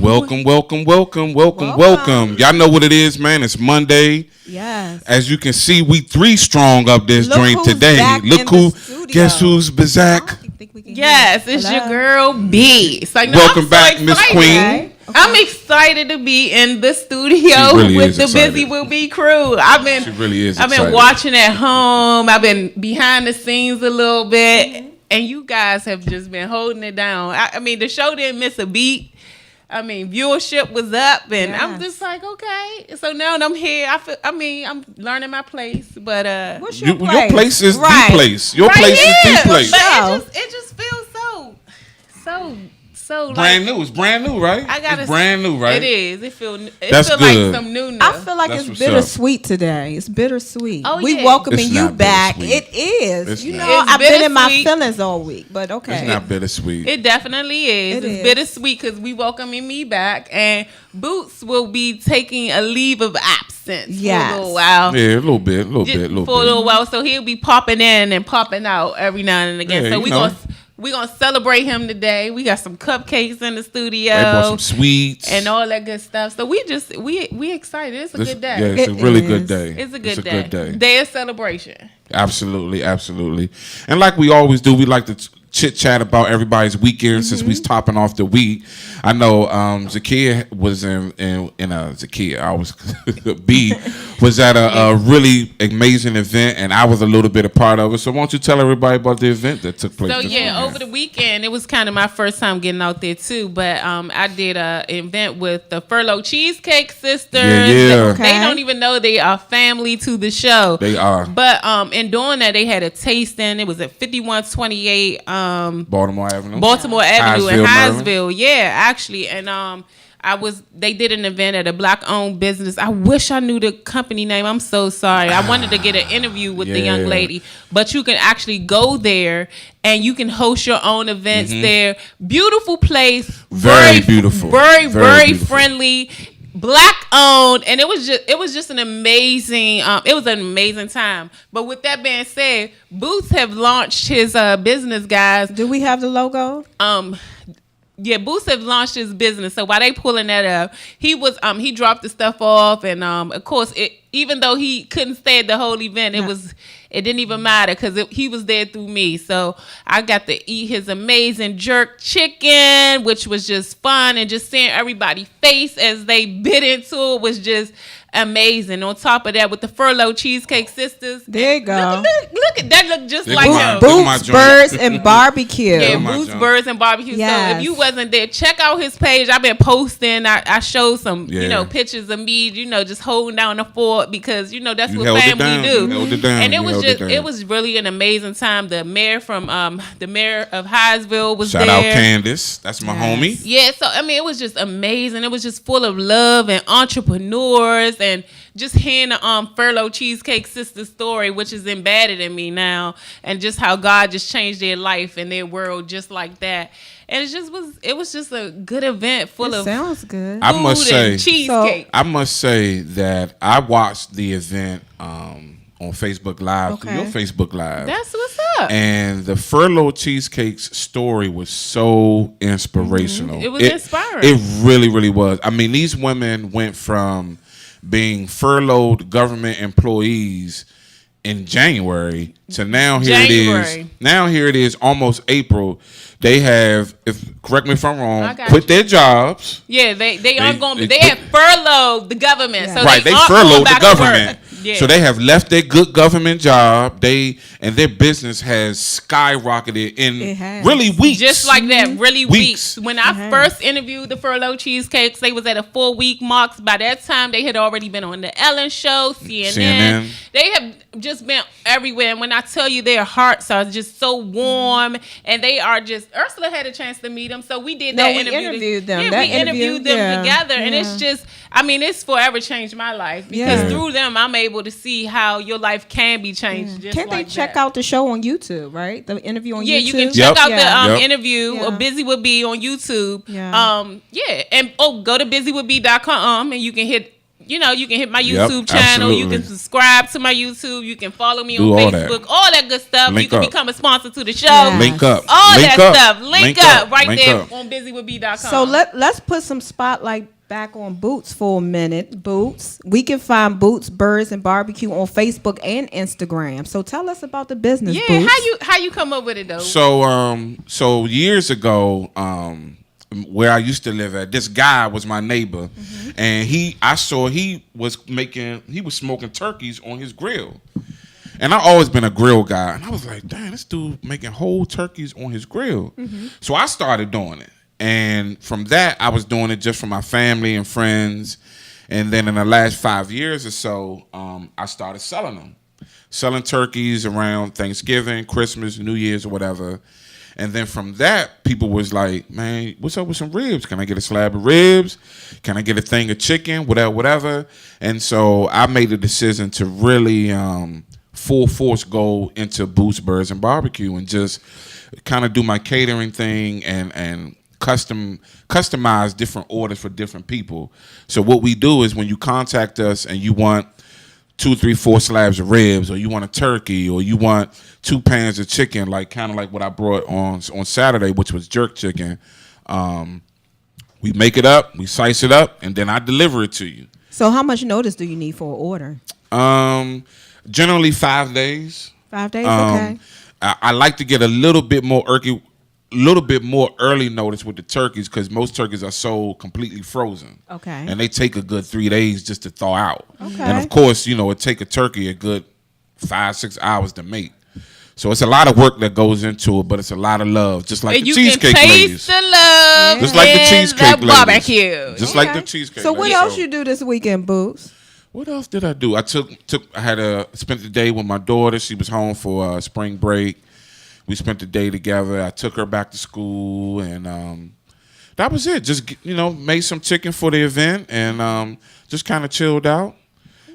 Welcome. Y'all know what it is, man. It's Monday. Yes. As you can see, we 3 strong up this joint today. Look who, guess who's back? Yes, it's your girl B. So, welcome back, Miss Queen. Okay. I'm excited to be in the studio with the Buzy With B crew. I've been watching at home. I've been behind the scenes a little bit, and you guys have just been holding it down. I mean, the show didn't miss a beat. I mean, viewership was up, and I'm just like, okay. So now I'm here. I'm learning my place, but what's your place? Your place is the place. Your place is the place. But it just feels so brand new. It's brand new, right? It's brand new, right? It is. It feels good. Like some newness. I feel like it's bittersweet today. It's bittersweet. Oh, we welcoming you back. It is. I've been in my feelings all week, but okay. It's not bittersweet. It definitely is. It's bittersweet because we welcoming me back, and Boots will be taking a leave of absence for a little while. Yeah, a little bit. For a little while, so he'll be popping in and popping out every now and again. Yeah, so we're going to celebrate him today. We got some cupcakes in the studio. They bought some sweets. And all that good stuff. So we excited. It's a good day. Yeah, it's a really good day. It's a good day. Day of celebration. Absolutely. And like we always do, we like to chit chat about everybody's weekend since we're topping off the week. I know Zakia was B was at a really amazing event, and I was a little bit a part of it. So why don't you tell everybody about the event that took place? So over the weekend, it was kind of my first time getting out there too. But I did an event with the Furlough Cheesecake Sisters. Yeah. They don't even know they are family to the show. They are. But in doing that, they had a tasting. It was at 5128 Baltimore Avenue in Hinesville. Yeah, actually, and they did an event at a Black-owned business. I wish I knew the company name. I'm so sorry. I wanted to get an interview with the young lady, but you can actually go there and you can host your own events there. Beautiful place, very beautiful, very beautiful. Friendly. Black owned, and it was just an amazing time. But with that being said, Boots have launched his business, guys. Do we have the logo? Yeah, Boots have launched his business. So while they pulling that up, he dropped the stuff off, and of course, even though he couldn't stay at the whole event, it didn't even matter because he was there through me. So I got to eat his amazing jerk chicken, which was just fun, and just seeing everybody's face as they bit into it was just amazing. On top of that, with the Furlough Cheesecake Sisters, there you go. Look at that! Look just like them. Boots, Birds, and Barbecue. Yeah, Boots, Birds, and Barbecue. Yes. So if you wasn't there, check out his page. I've been posting. I showed some, pictures of me, just holding down the fort because that's what family do. And it was really an amazing time. The mayor of Hinesville was there. Shout out Candace. That's my homie. Yeah. So it was just amazing. It was just full of love and entrepreneurs. And just hearing the Furlough Cheesecake Sister story, which is embedded in me now, and just how God just changed their life and their world just like that. And it was just a good event full of sounds good. I must say cheesecake. I must say that I watched the event on Facebook Live through your Facebook Live. That's what's up. And the Furlough Cheesecake's story was so inspirational. It was inspiring. It really, really was. I mean, these women went from being furloughed government employees in January to now it is. Now here it is, almost April. They have, correct me if I'm wrong, quit their jobs. Yeah, they aren't going to. They have furloughed the government. Yeah. So they furloughed the government. Yeah. So they have left their good government job. And their business has skyrocketed in really weeks. Just like that, really weeks. When I first interviewed the Furlough Cheesecakes, they was at a 4-week mark. By that time, they had already been on the Ellen Show, CNN. They have just been everywhere. And when I tell you their hearts are just so warm, and they are just, Ursula had a chance to meet them, so we did that interview. We interviewed them. Yeah, we interviewed them together, and it's just, it's forever changed my life because through them, I'm able to see how your life can be changed. Just Can't they check out the show on YouTube, right? The interview on YouTube? Yeah, you can check out the interview of Buzy With B on YouTube. Yeah. And go to BuzyWithB.com and you can hit you can hit my YouTube channel. Absolutely. You can subscribe to my YouTube. You can follow me Do on all Facebook. All that good stuff. Link you can up. become a sponsor to the show. Yes. Link up. All Link that up. stuff. Link up right Link there up. on BuzyWithB.com. So let's put some spotlight back on Boots for a minute. Boots. We can find Boots, Birds, and Barbecue on Facebook and Instagram. So tell us about the business, Yeah, Boots. how you come up with it though? So years ago, where I used to live at, this guy was my neighbor, and I saw he was smoking turkeys on his grill. And I always been a grill guy, and I was like, damn, this dude making whole turkeys on his grill. So I started doing it. And from that, I was doing it just for my family and friends. And then in the last 5 years or so, I started selling turkeys around Thanksgiving, Christmas, New Year's, or whatever. And then from that, people was like, man, what's up with some ribs? Can I get a slab of ribs? Can I get a thing of chicken? Whatever. And so I made a decision to really full force go into Boots, Birds, and Barbecue and just kind of do my catering thing and customize different orders for different people. So what we do is when you contact us and you want 2, 3, 4 slabs of ribs, or you want a turkey, or you want 2 pans of chicken, kind of like what I brought on Saturday, which was jerk chicken. We make it up, we slice it up, and then I deliver it to you. So how much notice do you need for an order? Generally 5 days. 5 days, okay. I like to get a little bit more early notice with the turkeys because most turkeys are sold completely frozen. Okay. And they take a good 3 days just to thaw out. Okay. And of course, it take a turkey a good 5-6 hours to make. So it's a lot of work that goes into it, but it's a lot of love, just like the cheesecake ladies. The love, just like the cheesecake ladies. Barbecue. Just like the cheesecake. So what else you do this weekend, Boots? What else did I do? I spent the day with my daughter. She was home for spring break. We spent the day together. I took her back to school, and that was it. Just made some chicken for the event, and just kind of chilled out.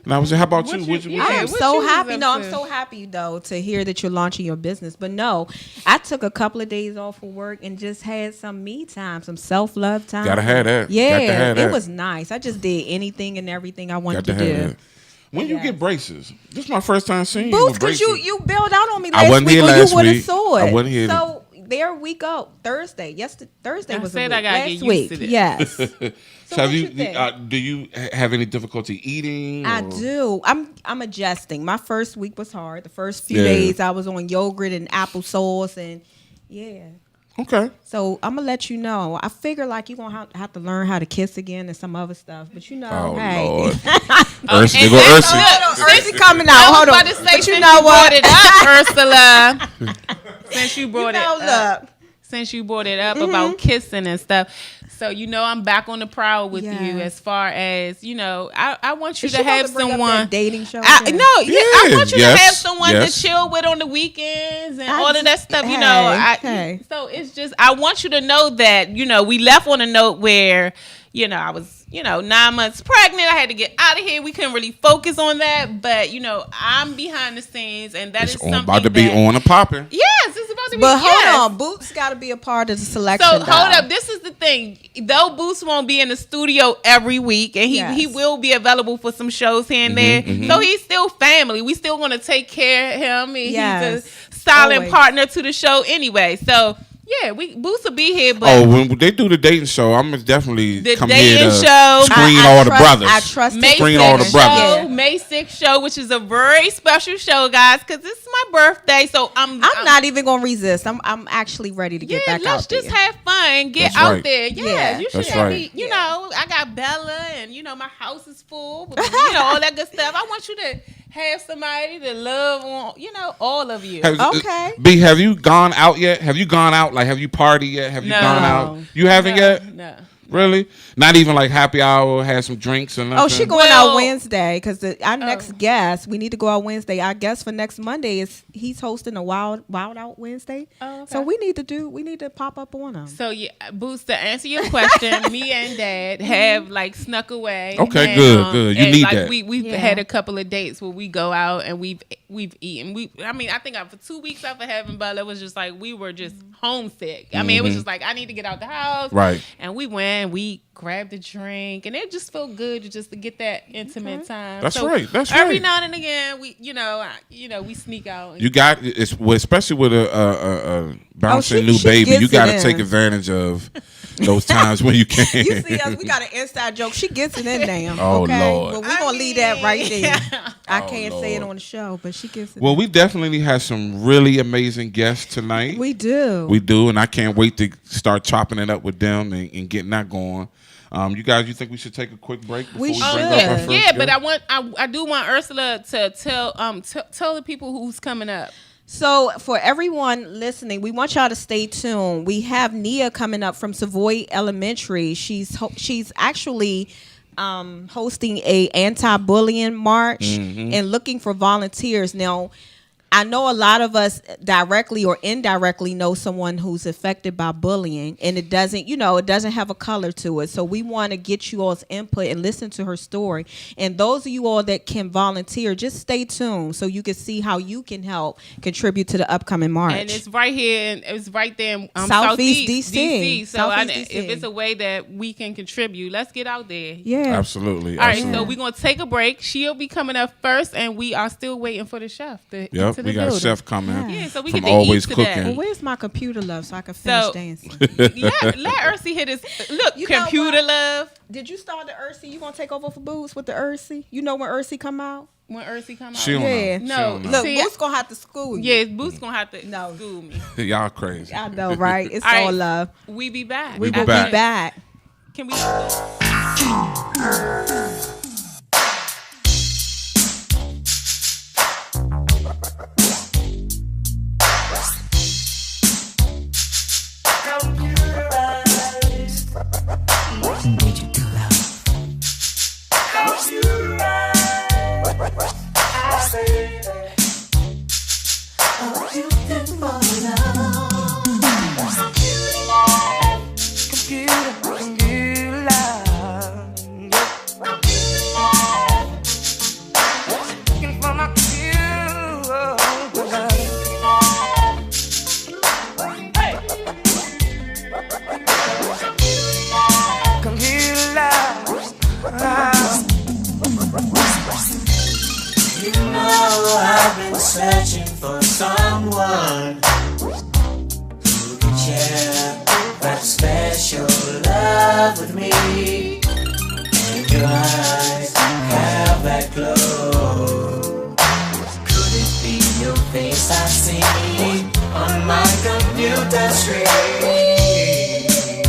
And I was. How about you? I am so happy. No, I'm so happy though to hear that you're launching your business. But no, I took a couple of days off of work and just had some me time, some self-love time. Gotta have that. Yeah, Gotta have that. It was nice. I just did anything and everything I wanted to do. That. When you get braces? This is my first time seeing you Boots, with braces. because you bailed out on me I last wasn't week here when last you would have week. saw it. I wasn't here. So their week out Thursday. Thursday was said a week. I gotta last get used week. to this. Yes. So what have you think? do you have any difficulty eating? I do. I'm adjusting. My first week was hard. The first few days I was on yogurt and applesauce and Okay. So I'm gonna let you know. I figure you're gonna have to learn how to kiss again and some other stuff. But Oh hey. Lord. Ursi Ursi coming out. Hold on. I was about to say, But you know what? Ursula. Since you brought it up. Since you brought it up about kissing and stuff. So, I'm back on the prowl with you as far as, I want you to have someone. Dating show. I want you to have someone to chill with on the weekends and all of that stuff, So it's just, I want you to know that, we left on a note where, I was, 9 months pregnant. I had to get out of here. We couldn't really focus on that. But, I'm behind the scenes, and that is something about to be on and popping. Yes, it's about to be. But hold on. Boots got to be a part of the selection. So, hold up. This is the thing. Though Boots won't be in the studio every week, and he will be available for some shows here and there. So, he's still family. We still want to take care of him. He's a silent partner to the show anyway. So, yeah, Boots will be here. But when they do the dating show, I'm gonna definitely the come dating here to show. screen all the brothers. I trust screen all the brothers. May 6th show, which is a very special show, guys, because this is my birthday. So I'm not even gonna resist. I'm actually ready to get back out there. Let's just have fun, get out there. Yeah, you should have me. I got Bella, and my house is full. With, all that good stuff. I want you to have somebody to love on, all of you. Okay. B, have you gone out yet? Have you gone out? Have you partied yet? Have you gone out? You haven't yet? No. Really? Not even happy hour, had some drinks or nothing? Oh, she going out Wednesday because our next guest, we need to go out Wednesday. Our guest for next Monday he's hosting a wild out Wednesday. Oh, okay. So we need to pop up on him. So Boots, to answer your question, me and Dad have snuck away. Okay, and, good. You need that. We've had a couple of dates where we go out and we've eaten. I think for 2 weeks after having Bella, it was just we were just homesick. I mean, it was just I need to get out the house. Right. And we went in, we grabbed a drink, and it just felt good just to get that intimate time. That's so right. That's every right. now and again, we we sneak out. You got it's especially with a bouncing new she baby. gets You got it to in. take advantage of those times when you can. You see us, we got an inside joke. She gets it in now. Oh, okay? Lord. But we're going to leave that right there. I Oh, can't say it Lord. on the show, but she gets it Well, in. we definitely have some really amazing guests tonight. We do. We do, and I can't wait to start chopping it up with them and getting that going. You guys, you think we should take a quick break before we, We bring should. up our first Yeah, but guest? I do want Ursula to tell the people who's coming up. So for everyone listening, we want y'all to stay tuned. We have Nia coming up from Savoy Elementary. She's actually hosting a anti-bullying march and looking for volunteers. Now, I know a lot of us directly or indirectly know someone who's affected by bullying, and it doesn't have a color to it. So we want to get you all's input and listen to her story. And those of you all that can volunteer, just stay tuned so you can see how you can help contribute to the upcoming march. And it's right here, and it's right there in Southeast DC. So Southeast DC. if it's a way that we can contribute, let's get out there. Yeah. Absolutely. All right, absolutely. so we're going to take a break. She'll be coming up first, and we are still waiting for the chef. Yep, we got a chef coming Yeah, so we from get to Always eat today. Cooking. Well, where's my computer, love, so I can finish So- dancing? let Ursi hit his look. You know Computer what? love. Did you start the Ursi? You gonna take over for Boots with the Ursi? You know when Ursi come out? When Ursi come out. She don't Yeah. know. She No, don't know. Look, See, Boots gonna have to school you. Yeah, Boots gonna have to No. school me. Y'all crazy. I know, right? It's All right. all love. We be back. We We'll back. be back. Can we? You know I've been searching for someone who can share that special love with me. And your eyes have that glow. Could it be your face I see on my computer screen?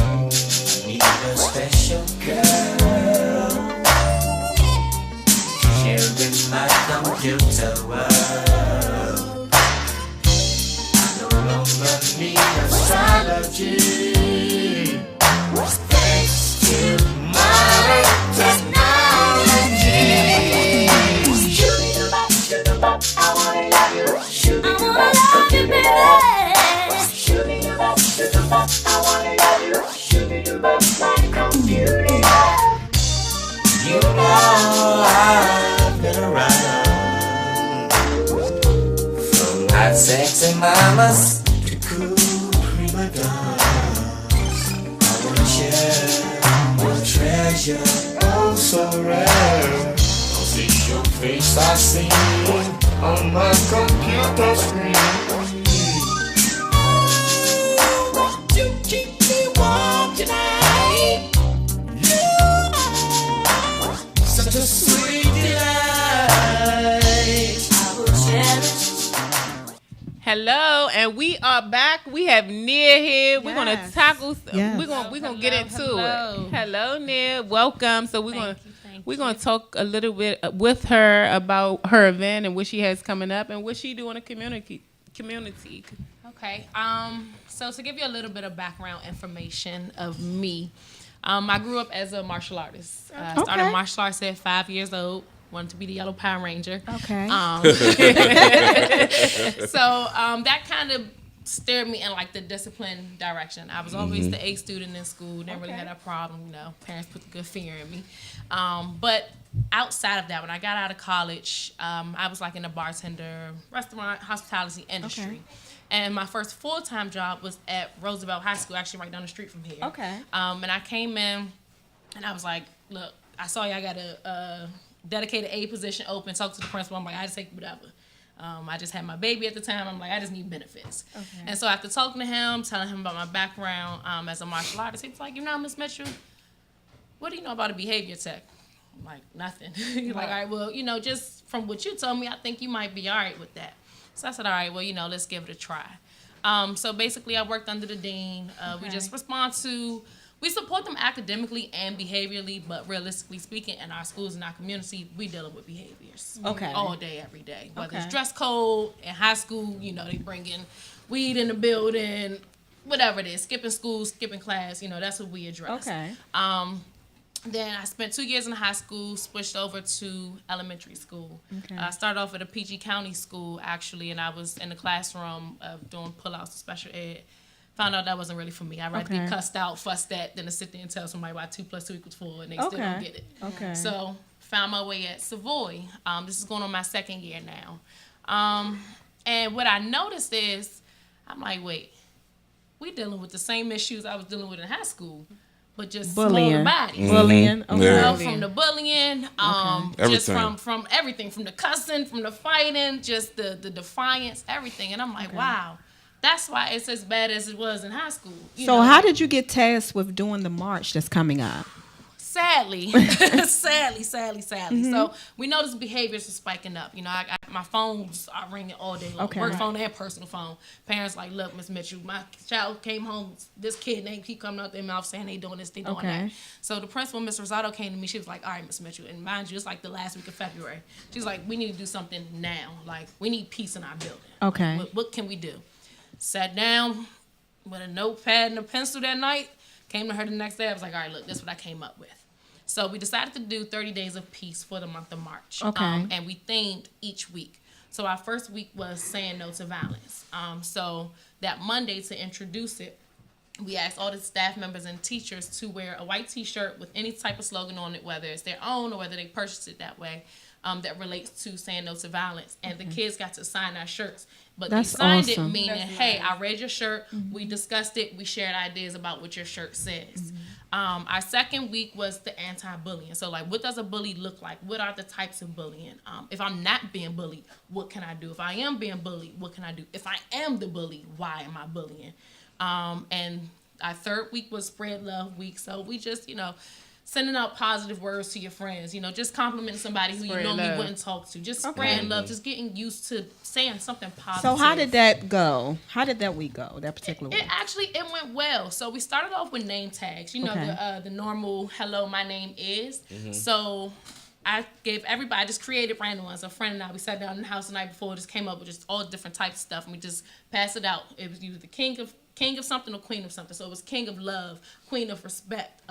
I need a special girl in my computer world. I no longer need astrology. Thanks to modern technology. Shoot-a-bop, I wanna love you. Shoot-a-bop, baby. Shoot-a-bop, I wanna love you. Shoot-a-bop, my computer. You know I've been around, from hot sexy mamas to cool prima donnas. I wanna share your treasure, oh so rare. 'Cause it's your face I see on my computer screen. You keep me warm tonight. Such a sweet delight. I will cherish. Hello, and we are back. We have Nia here. We're gonna Yes. tackle. Yes. We're gonna get into hello. it. Hello, Nia. Welcome. So Thank we're you. gonna talk a little bit with her about her event and what she has coming up and what she do in the community. Okay. So to give you a little bit of background information of me, I grew up as a martial artist. Started Okay. martial arts at 5 years old. Wanted to be the Yellow Power Ranger. Okay. So that kind of steered me in like the discipline direction. I was always the A student in school. Never really had a problem. You know, parents put the good fear in me. But outside of that, when I got out of college, I was like in the bartender, restaurant, hospitality industry. And my first full-time job was at Roosevelt High School, actually right down the street from here. Okay. And I came in, and I was like, look, I saw y'all got a dedicated aide position open. Talked to the principal. I'm like, I just take whatever. I just had my baby at the time. I'm like, I just need benefits. Okay. And so after talking to him, telling him about my background as a martial artist, he was like, Miss Mitchell, what do you know about a behavior tech? I'm like, nothing. He's like, all right, well, just from what you told me, I think you might be all right with that. So I said, all right, well, let's give it a try. So basically, I worked under the dean. We just we support them academically and behaviorally, but realistically speaking, in our schools and our community, we dealing with behaviors. Okay. All day, every day. Whether it's dress code, in high school, they bring in weed in the building, whatever it is, skipping school, skipping class, that's what we address. Okay. Then I spent 2 years in high school, switched over to elementary school. Okay. I started off at a PG County school, actually, and I was in the classroom doing pull-outs, special ed. Found out that wasn't really for me. I'd rather be cussed out, fussed at, than to sit there and tell somebody why 2 + 2 = 4, and they still don't get it. Okay. So found my way at Savoy. This is going on my second year now. And what I noticed is, I'm like, wait, we dealing with the same issues I was dealing with in high school, but just smaller bodies. Bullying. Okay. From the bullying, just from everything, from the cussing, from the fighting, just the defiance, everything. And I'm like, wow, that's why it's as bad as it was in high school. So how did you get tasked with doing the march that's coming up? Sadly. So we noticed behaviors are spiking up. My phones are ringing all day long. Work phone and personal phone. Parents like, look, Miss Mitchell, my child came home. This kid, they keep coming out their mouth saying they doing this, they doing that. So the principal, Miss Rosado, came to me. She was like, all right, Miss Mitchell. And mind you, it's like the last week of February. She's like, we need to do something now. Like, we need peace in our building. Okay. What can we do? Sat down with a notepad and a pencil that night. Came to her the next day. I was like, all right, look, this is what I came up with. So we decided to do 30 days of peace for the month of March. Okay. And we themed each week. So our first week was saying no to violence. So that Monday, to introduce it, we asked all the staff members and teachers to wear a white T-shirt with any type of slogan on it, whether it's their own or whether they purchased it that way, that relates to saying no to violence. And the kids got to sign our shirts. But That's they signed awesome. it meaning, hey, I read your shirt, we discussed it, we shared ideas about what your shirt says. Our second week was the anti-bullying. So, like, what does a bully look like? What are the types of bullying? If I'm not being bullied, what can I do? If I am being bullied, what can I do? If I am the bully, why am I bullying? And our third week was Spread Love Week. So we just, sending out positive words to your friends, just complimenting somebody who you normally wouldn't talk to. Just spreading love, just getting used to saying something positive. So how did that go? How did that week go, that particular week? It went well. So we started off with name tags. The normal, hello, my name is. So I gave everybody, I just created random ones. A friend and I, we sat down in the house the night before, just came up with just all different types of stuff, and we just passed it out. It was either the king of something or queen of something. So it was king of love, queen of respect,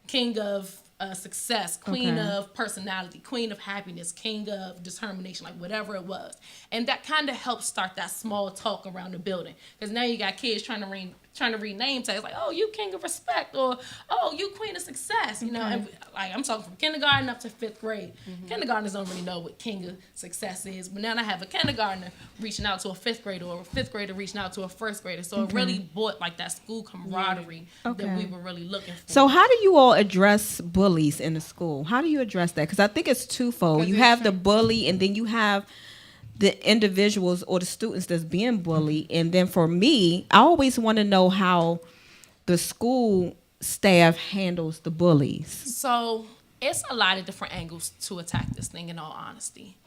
king of success, queen of personality, queen of happiness, king of determination, like whatever it was. And that kind of helped start that small talk around the building. Because now you got kids trying to read name tags, like, oh, you king of respect, or oh, you queen of success, And like, I'm talking from kindergarten up to 5th grade. Kindergartners don't really know what king of success is, but now I have a kindergartner reaching out to a 5th grader, or a 5th grader reaching out to a 1st grader. So it really brought like that school camaraderie that we were really looking for. So how do you all address bullies in the school? How do you address that? Because I think it's twofold. You have the bully, and then you have the individuals or the students that's being bullied. And then for me, I always want to know how the school staff handles the bullies. So it's a lot of different angles to attack this thing, in all honesty.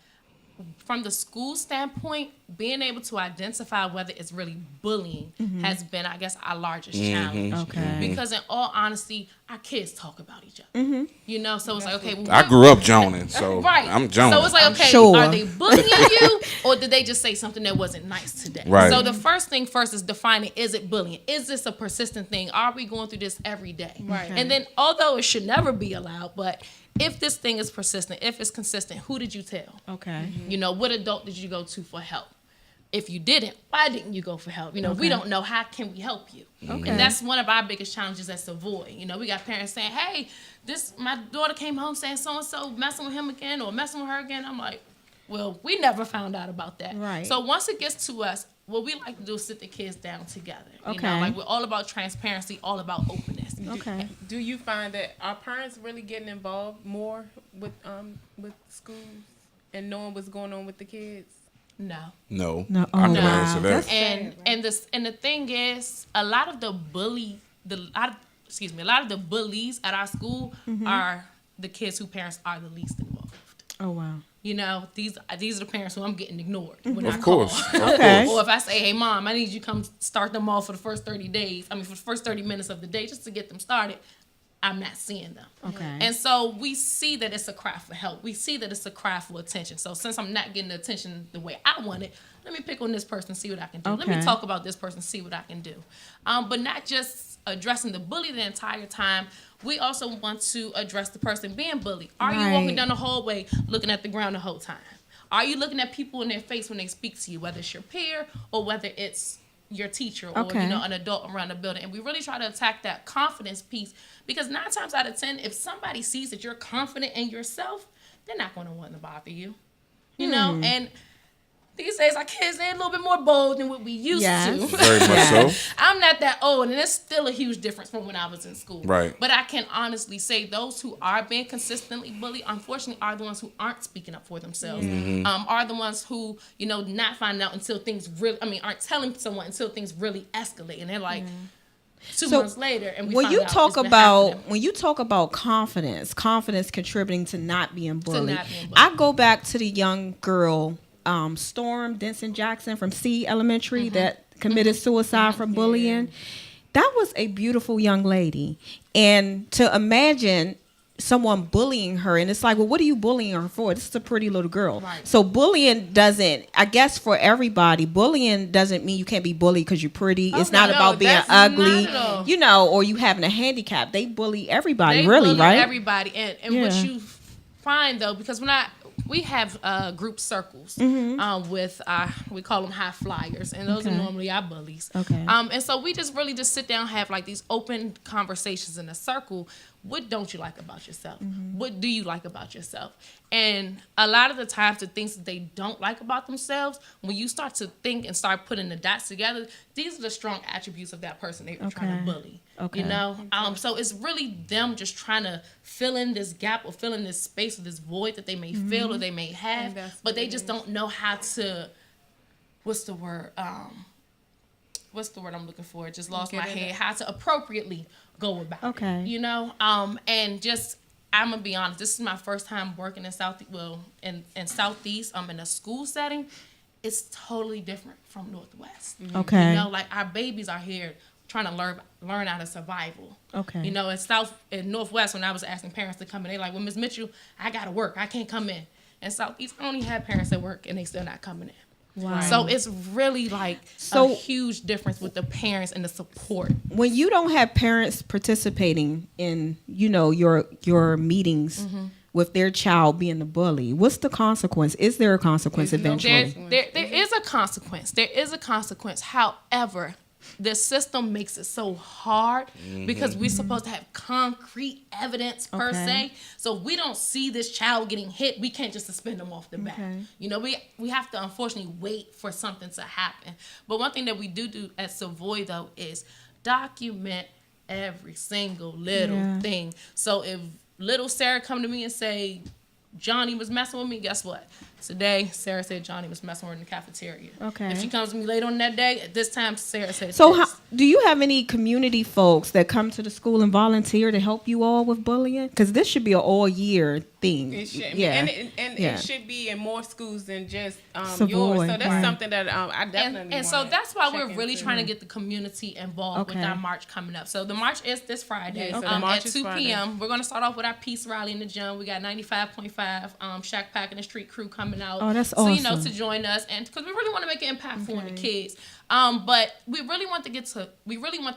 From the school standpoint, being able to identify whether it's really bullying has been, I guess, our largest challenge. Okay. Because in all honesty, our kids talk about each other. So it's like, okay. Well, I grew up joning, so right. I'm joning. So it's like, okay, sure. Are they bullying you, or did they just say something that wasn't nice today? Right. So the first thing first is defining, is it bullying? Is this a persistent thing? Are we going through this every day? Right. And then, although it should never be allowed, but if this thing is persistent, if it's consistent, who did you tell? Okay. What adult did you go to for help? If you didn't, why didn't you go for help? We don't know, how can we help you? Okay. And that's one of our biggest challenges at Savoy. We got parents saying, hey, my daughter came home saying so-and-so messing with him again or messing with her again. I'm like, well, we never found out about that. Right. So once it gets to us, what we like to do is sit the kids down together. You Okay. know, like we're all about transparency, all about openness. Okay. Do you find that our parents really getting involved more with schools and knowing what's going on with the kids? No. No. No. I Oh, can wow. answer that. And the thing is, a lot of the bullies at our school are the kids whose parents are the least involved. Oh, wow. You know, these are the parents who I'm getting ignored when I Of call. course. Okay. Or if I say, hey, Mom, I need you to come start them off for the first 30 days. For the first 30 minutes of the day just to get them started. I'm not seeing them. Okay. And so we see that it's a cry for help. We see that it's a cry for attention. So since I'm not getting the attention the way I want it, let me pick on this person, see what I can do. Let me Okay. talk about this person, see what I can do. But not just addressing the bully the entire time. We also want to address the person being bullied. Are you walking Right. down the hallway looking at the ground the whole time? Are you looking at people in their face when they speak to you, whether it's your peer or whether it's your teacher or Okay. an adult around the building? And we really try to attack that confidence piece, because 9 times out of 10, if somebody sees that you're confident in yourself, they're not going to want to bother you. You know, and these days our kids, they're a little bit more bold than what we used Yes. to. Very much so. I'm not that old, and it's still a huge difference from when I was in school. Right. But I can honestly say those who are being consistently bullied, unfortunately, are the ones who aren't speaking up for themselves. Are the ones who, not finding out until things really, aren't telling someone until things really escalate. And they're like, 2 So, months later, and we when find you out talk it's been about happening. confidence contributing to not being bullied. not being bullied. I go back to the young girl, Storm Denson Jackson from C Elementary that committed suicide from bullying. That was a beautiful young lady, and to imagine someone bullying her, and it's like, well, what are you bullying her for? This is a pretty little girl. Right. So bullying doesn't, I guess for everybody, bullying doesn't mean you can't be bullied because you're pretty. It's not no, about being that's ugly, not at all. or you having a handicap. They bully everybody, They really, bully right? everybody. And what Yeah. you find, though, because we have group circles with we call them high flyers, and those are Okay. normally our bullies. Okay. And so we just really just sit down and have like these open conversations in a circle. What don't you like about yourself? What do you like about yourself? And a lot of the times, the things that they don't like about themselves, when you start to think and start putting the dots together, these are the strong attributes of that person they were trying to bully. Okay. So it's really them just trying to fill in this gap or fill in this space or this void that they may feel or they may have, And that's but what they it just is. don't know how to. What's the word? What's the word I'm looking for? It just lost my head. How to appropriately go about it. Okay. And just I'm gonna be honest. This is my first time working in in Southeast. In a school setting. It's totally different from Northwest. Okay. Like our babies are here trying to learn out of survival. Okay. In Northwest, when I was asking parents to come in, they like, well, Miss Mitchell, I gotta work. I can't come in. In Southeast, I only have parents that work and they still not coming in. Wow. So it's really like a huge difference with the parents and the support. When you don't have parents participating in, your meetings with their child being the bully, what's the consequence? Is there a consequence eventually? There is a consequence. There is a consequence. However, the system makes it so hard because we're supposed to have concrete evidence per se. So we don't see this child getting hit. We can't just suspend them off the bat. We have to unfortunately wait for something to happen. But one thing that we do at Savoy though is document every single little thing. So if little Sarah come to me and say Johnny was messing with me, guess what? Today, Sarah said Johnny was messing with her in the cafeteria. Okay. If she comes to me later on that day, at this time, Sarah said So, this. do you have any community folks that come to the school and volunteer to help you all with bullying? Because this should be an all-year thing. It should, Yeah. and Yeah. it should be in more schools than just Savoy, yours. So that's right. something that I definitely And so wanna that's why we're check really into. trying to get the community involved with Okay. our march coming up. So the march is this Friday Yeah, so the march at is 2 Friday. p.m. We're going to start off with our peace rally in the gym. We got 95.5 Shack Pack and the Street Crew coming out. Oh, that's So, awesome. to join us, and because we really want to make an impact for the kids. But we really want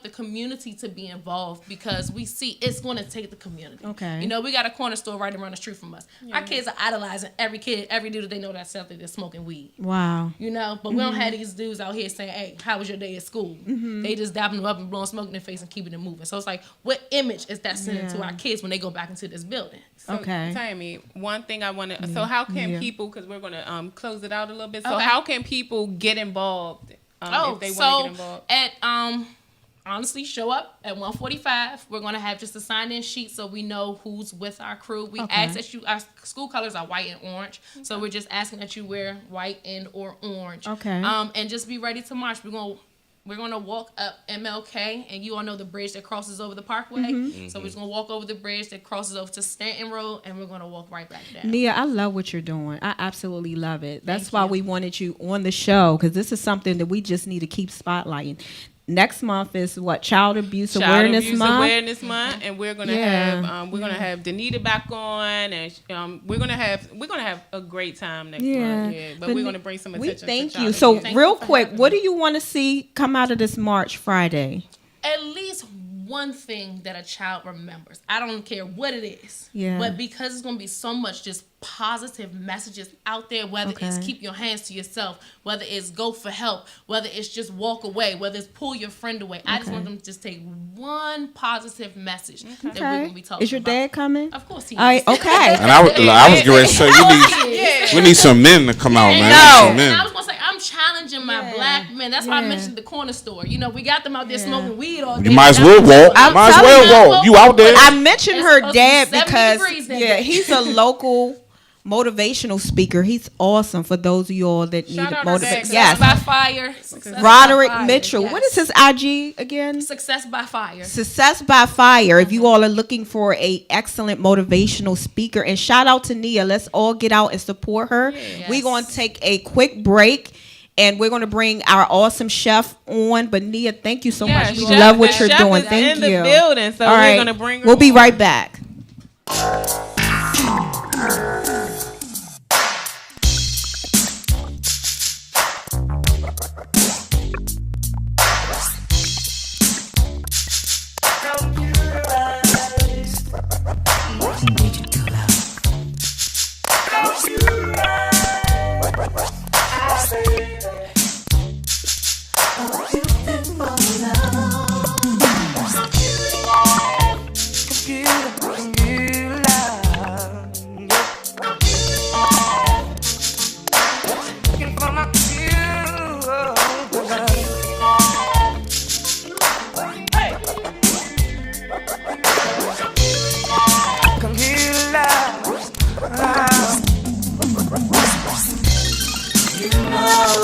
the community to be involved because we see it's going to take the community. Okay. We got a corner store right around the street from us. Our kids are idolizing every kid, every dude that they know that's out there that's smoking weed. Wow. But we don't have these dudes out here saying, hey, how was your day at school? They just dapping them up and blowing smoke in their face and keeping it moving. So it's like, what image is that sending to our kids when they go back into this building? So, Okay. Tammy, one thing I want to. So how can Yeah. people? Because we're going to close it out a little bit. So Okay. how can people get involved if they want to get involved? At honestly, show up at 1:45. We're gonna have just a sign-in sheet so we know who's with our crew. We ask that you. Our school colors are white and orange, so we're just asking that you wear white and or orange. Okay. And just be ready to march. We're gonna walk up MLK, and you all know the bridge that crosses over the Parkway. So we're just gonna walk over the bridge that crosses over to Stanton Road, and we're gonna walk right back down. Nia, I love what you're doing. I absolutely love it. That's why we wanted you on the show, because this is something that we just need to keep spotlighting. Next month is what? Child Abuse Awareness Month, and we're gonna have Danita back on, and we're gonna have a great time next month. Yeah, but we're gonna bring some attention. Thank to you. Child So Abuse. real quick, what do you want to see come out of this March Friday? At least one thing that a child remembers. I don't care what it is. Yeah. But because it's going to be so much just positive messages out there, whether it's keep your hands to yourself, whether it's go for help, whether it's just walk away, whether it's pull your friend away. I just want them to just take one positive message that we're going to be talking about. Is your dad coming? Of course he is. All right, okay. And I was getting ready to say we need some men to come out, man. Some men. And I was going to say, I'm challenging my black men. That's why I mentioned the corner store. You know, we got them out there smoking weed all day. You might as well walk. Might as well walk. You out there. I mentioned her dad because degrees he's a local motivational speaker. He's awesome for those of y'all that need motivation. Yes. By fire. Roderick Mitchell. Yes. What is his IG again? Success by Fire. Success by Fire. If you all are looking for a excellent motivational speaker, and shout out to Nia. Let's all get out and support her. Yes. We're going to take a quick break. And we're going to bring our awesome chef on. But Nia, thank you so much. We love what you're doing. Thank you. In the building, so we're going to bring her We'll be right back.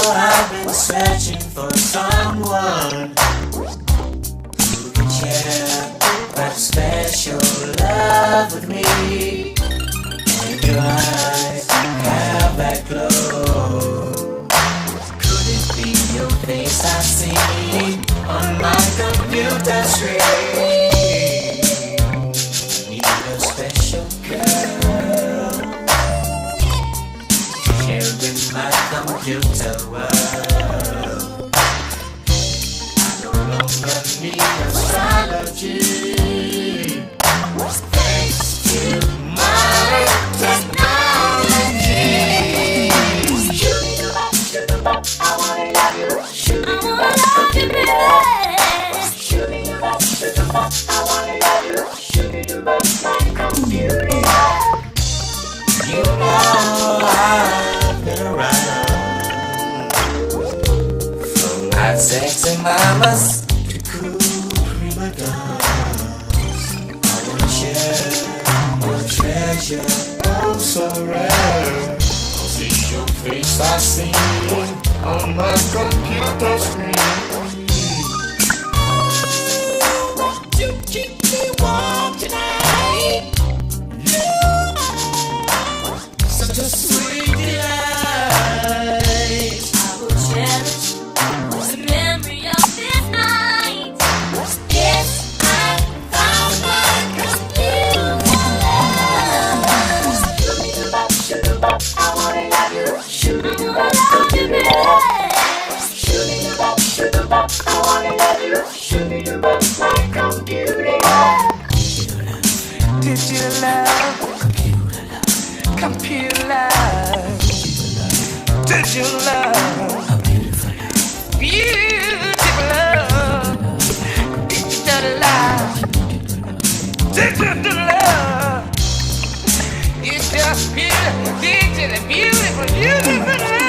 I've been searching for someone who can share that special love with me. And your eyes have that glow. Could it be your face I see on my computer screen? Need a special girl sharing my computer world. I no longer need astrology. Thanks to my technology. I wanna love you. I wanna love you, baby. I wanna love you. My computer. You know I've been around. From sexy mamas to cool prima donnas, I wanna share your treasure, oh so rare. 'Cause it's your face I see on my computer screen. You keep me warm tonight. Such a sweet delight. I will cherish the memory of this night. Yes, I found my computer. I wanna love you. I wanna love you, baby. I wanna love you. My computer. Digital love. Computer love. Digital love. A beautiful love. Beautiful love. Digital love. Digital love. It's just beautiful. Digital, beautiful, beautiful love.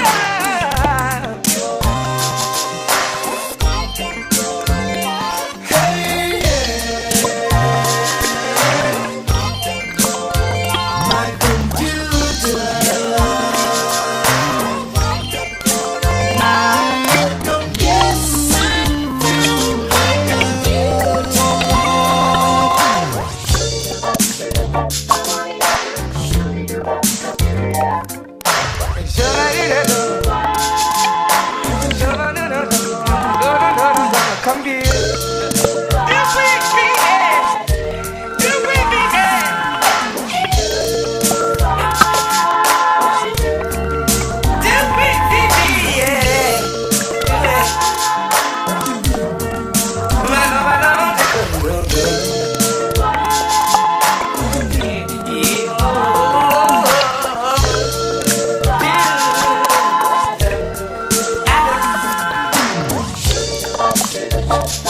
Computer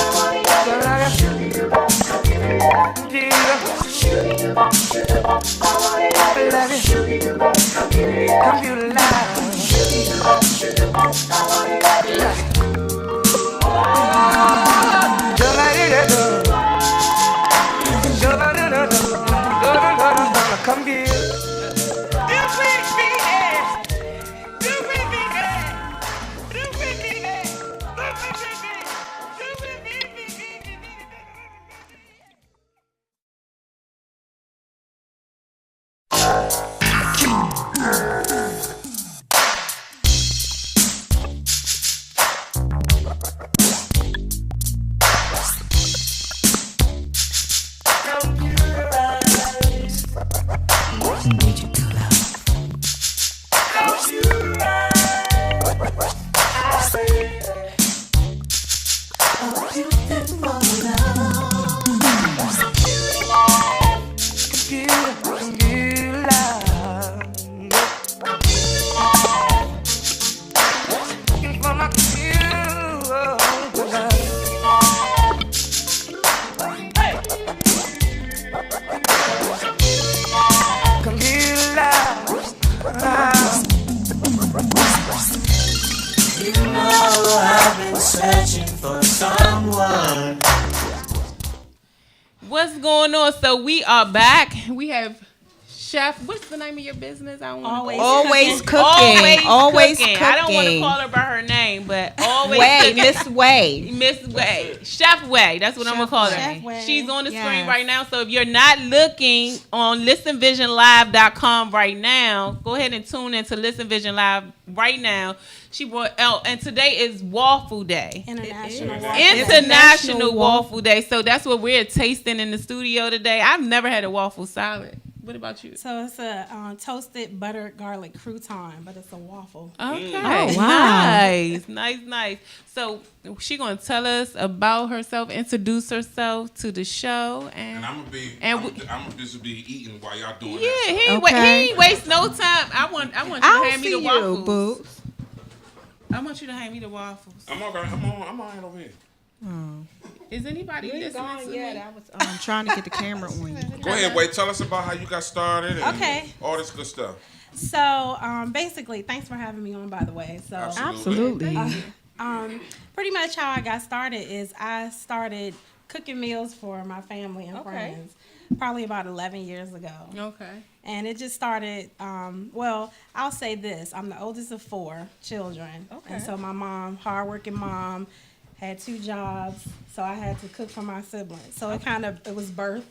What's going on? So we are back. We have Chef. What's the name of your business? I don't want Always cooking. Always cooking. I don't want to call her by her name, but always cooking. Miss Way. Miss Way. Chef Way. That's what I'm going to call her. She's on the screen right now. So if you're not looking on listenvisionlive.com right now, go ahead and tune into Listen Vision Live right now. She brought out, and today is Waffle Day. International Waffle Day. So that's what we're tasting in the studio today. I've never had a waffle salad. What about you? So it's a toasted buttered garlic crouton, but it's a waffle. Okay. Oh, wow. Nice. So she gonna tell us about herself, introduce herself to the show, and I'm gonna be eating while y'all doing that. Yeah, he ain't waste no time. I want you to hand me the waffles. Boo. I want you to hand me the waffles. I'm all right over here. Is anybody listening to me? I was trying to get the camera on you. Go ahead, Wade. Tell us about how you got started and all this good stuff. So basically, thanks for having me on, by the way. So Absolutely. Pretty much how I got started is I started cooking meals for my family and friends probably about 11 years ago. Okay. And it just started, well, I'll say this. I'm the oldest of 4 children. Okay. And so my mom, hardworking mom, had 2 jobs. So I had to cook for my siblings. So it was birthed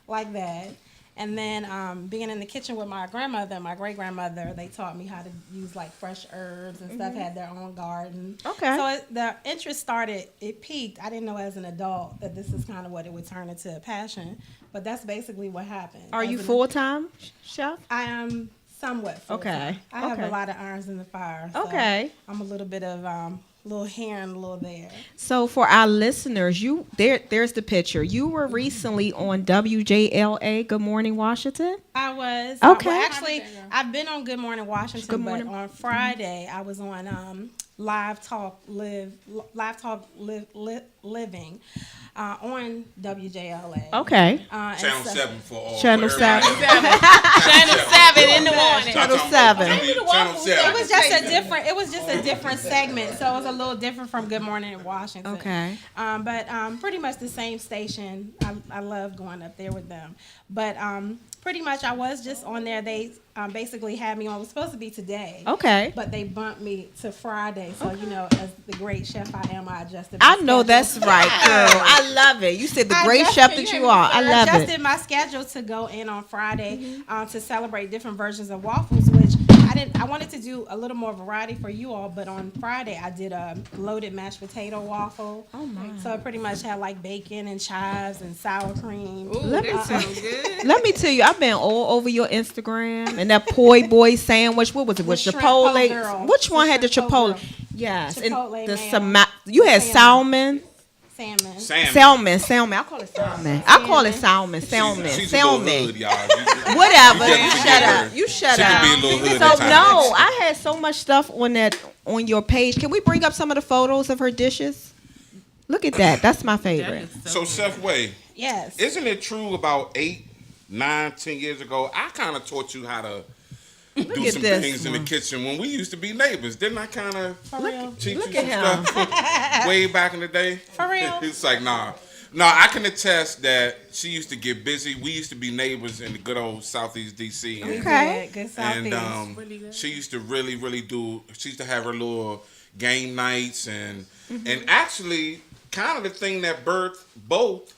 like that. And then being in the kitchen with my grandmother, my great-grandmother, they taught me how to use like fresh herbs and stuff, had their own garden. Okay. So the interest started, it peaked. I didn't know as an adult that this is kind of what it would turn into a passion. But that's basically what happened. Are you full-time, Chef? I am somewhat full-time. Okay. I have a lot of irons in the fire. So I'm a little bit of little here and a little there. So for our listeners, there's the picture. You were recently on WJLA, Good Morning Washington? I was. Okay. Well, actually, I've been on Good Morning Washington, but on Friday I was on Live Talk Living on WJLA. Okay. Channel 7 for all. Channel 7. Channel 7 in the morning. Channel 7. Channel 7. It was just a different segment, so it was a little different from Good Morning in Washington. Okay. But pretty much the same station. I love going up there with them. But pretty much I was just on there. They basically had me on. It was supposed to be today. Okay. But they bumped me to Friday. So, as the great chef I am, I adjusted I know that's right, girl. I love it. You said the great chef that you are. I love it. I adjusted my schedule to go in on Friday to celebrate different versions of waffles, which I wanted to do a little more variety for you all, but on Friday I did a loaded mashed potato waffle. Oh my! So it pretty much had like bacon and chives and sour cream. Ooh, that sounds good. Let me tell you, I've been all over your Instagram and that poi boy sandwich. What was it? With Chipotle? Which one had the Chipotle? Yes, Chipotle and you had salmon. Salmon. I call it salmon. She's a little hood, y'all. Whatever. You shut she up. Can be a little hood So no, I had so much stuff on your page. Can we bring up some of the photos of her dishes? Look at that. That's my That favorite. is So, good. Chef Way, Yes. isn't it true about 8, 9, 10 years ago, I kind of taught you how to do at some this things in the one. kitchen when we used to be neighbors? Didn't I kind of teach look you some at stuff way back in the day? For real? It's like, nah. No, I can attest that she used to get busy. We used to be neighbors in the good old Southeast DC. And, Okay. Good and Southeast. Really good. she used to really do, she used to have her little game nights and actually kind of the thing that birthed both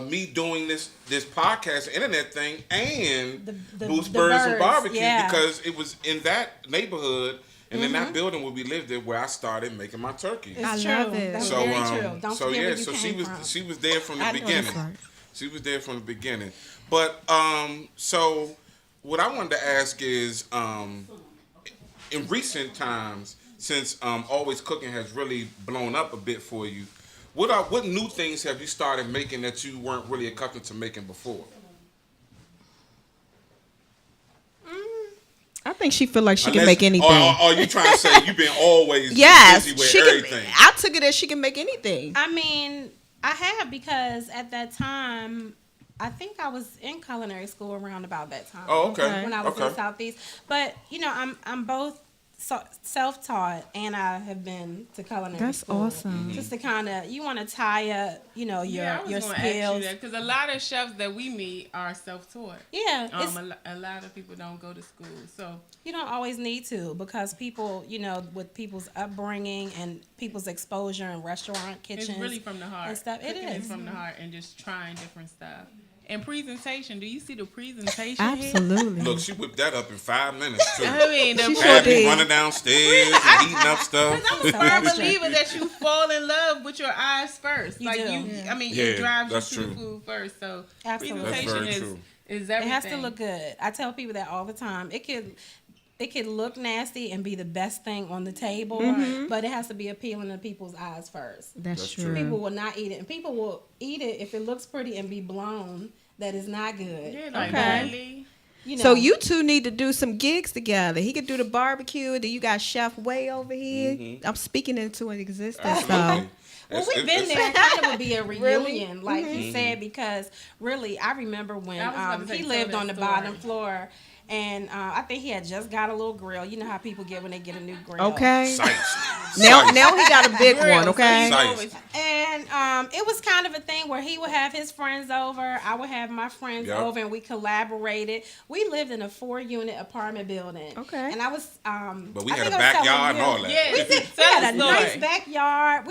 me doing this podcast, internet thing, and The Boost Birds and birds, Barbecue, yeah. because it was in that neighborhood and in that building where we lived in where I started making my turkey. It's I true. love it. That's So very true. Don't so forget yeah, where you so came from. she was there from the I know beginning. that's right. She was there from the beginning. But so what I wanted to ask is in recent times, since Always Cooking has really blown up a bit for you, what new things have you started making that you weren't really accustomed to making before? I think she feel like she can Unless- make anything. Or you trying to say you've been always Yes, busy with she everything? can. I took it as she can make anything. I mean, I have, because at that time, I think I was in culinary school around about that time. Oh, okay. When I was Okay. in Southeast. But, I'm both self-taught, and I have been to culinary That's school. awesome. Just to kind of, you want to tie up, your Yeah, I was your gonna ask you skills. that because a lot of chefs that we meet are self-taught. Yeah, it's, A lot of people don't go to school, so you don't always need to, because people, with people's upbringing and people's exposure in restaurant kitchens. it's really from the heart. and stuff. It Cooking is. from the heart and just trying different stuff. And presentation. Do you see the presentation? here? Absolutely. Look, she whipped that up in 5 minutes too. I mean, the She sure Had me did. running downstairs and eating up stuff. I'm a firm believer that you fall in love with your eyes first. You like do. I mean, Yeah, it drives you that's to true. the food first. So Absolutely. That's presentation very is true. is It everything. has to look good. I tell people that all the time. It could look nasty and be the best thing on the table, but it has to be appealing to people's eyes first. That's That's true. true. People will not eat it, and people will eat it if it looks pretty and be blown. That is not good. Yeah, like Okay. really. So you two need to do some gigs together. He could do the barbecue. Then you got Chef Way over here. I'm speaking into an existence, though. Absolutely. Well, we've been there. It kind of would be a reunion, like you said, because really, I remember when I was about to say, he tell lived that on the story. bottom floor, and I think he had just got a little grill. You know how people get when they get a new grill. Okay. Sites. Now Sites. he got a big one. Okay. Sites. And it was kind of a thing where he would have his friends over, I would have my friends Yep. over, and we collaborated. We lived in a 4-unit apartment building. Okay. And I was But we I had a think I was telling backyard and you. all that. Yeah, We tell had a the story. nice backyard.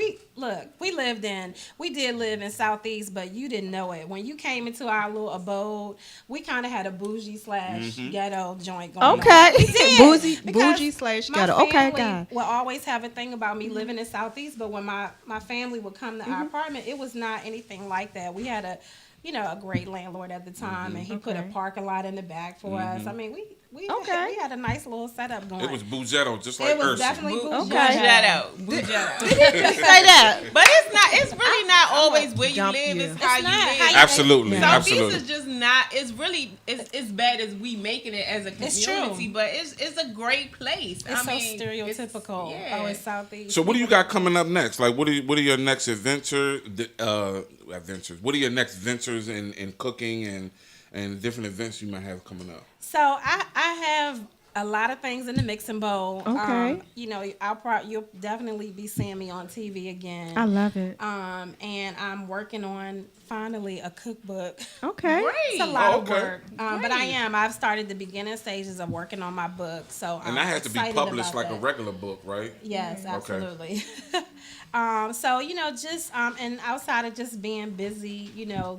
We did live in Southeast, but you didn't know it. When you came into our little abode, we kind of had a bougie / ghetto joint going on. Okay. We did. Bougie Because / my ghetto. Okay, family God. will always have a thing about me living in Southeast, but when my family would come to Mm-hmm. our apartment, it was not anything like that. We had a great landlord at the time, and he put a Okay. parking lot in the back for us. I mean, we Okay. had a nice little setup going. It was Buzetto, just like It was Ursa. definitely Boo- bougie. Okay. Shout out. Boo shout out. Say that. But it's really not always where you dump live. you. It's how It's you not live. how you- Absolutely, Yeah. Southeast absolutely. is just not. It's really it's bad as we making it as a It's community, true. but it's a great place. It's I mean, so stereotypical. yeah. Oh, it's Southeast. So what do you got coming up next? Like, what are your next adventures? What are your next ventures in cooking and different events you might have coming up? So I have a lot of things in the mixing bowl. Okay. You'll definitely be seeing me on TV again. I love it. And I'm working on finally a cookbook. Okay. Great. It's a lot Oh, of okay. work, but I've started the beginning stages of working on my book. So And that has to be excited published about like a that. regular book, right? Yes, Okay. absolutely. So just and outside of just being busy,